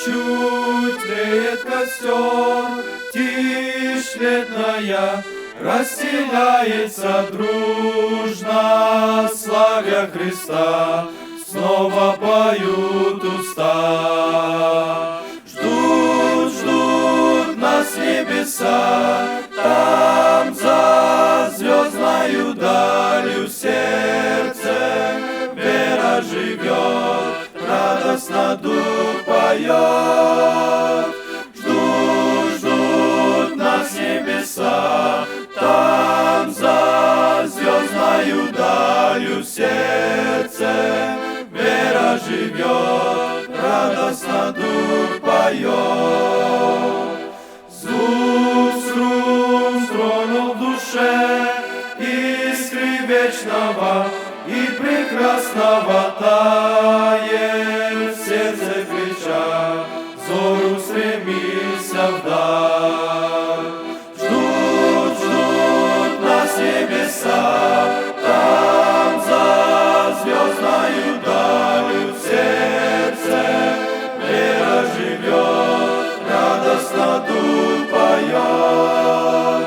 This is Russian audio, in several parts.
Чуть тлеет костер, тишь летная, расселяется дружно, славя Христа, снова поют уста. Ждут, ждут нас небеса, там за звездною далью сердце вера живет, радостно дух поет. Ждут, ждут нас небеса, там за звездною далью сердце вера живет, радостно дух поет. Звук струн тронул в душе искры вечного и прекрасного тает сердце крича, взор устремился вдаль. Ждут, ждут нас небеса, там за звездною далью сердце вера живет, радостно дух поет.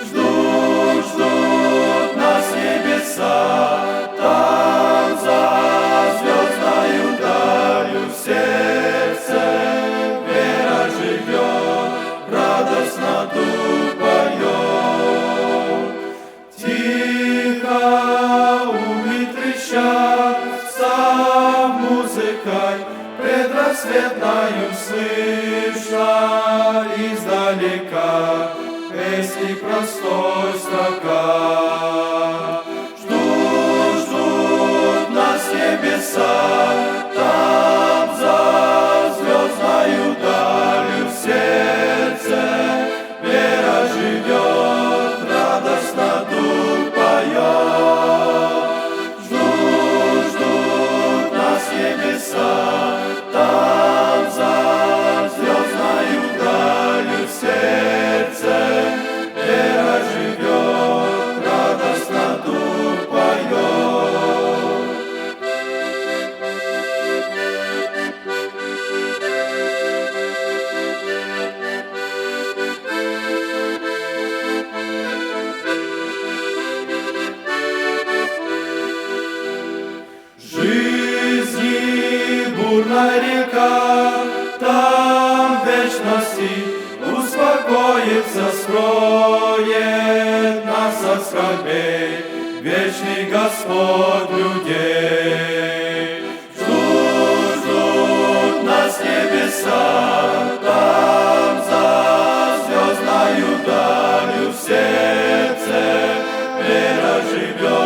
Ждут, ждут нас небеса, там за звездною далью сердце вера живет, радостно дух поет. Тихо умы трещат, став музыкой предрассветною слышно издалека песни простой строка. Ждут, ждут нас небеса, там за звездною далью сердце вера живет, радостно дух поет. Ждут, ждут нас небеса, там за звездною далью сердце вера живет, радостно дух поет. Жизни бурная река, там вечности успокоится, скроет нас от скорбей вечный Господь людей. Ждут, ждут нас небеса, там за звездною далью сердце вера живет,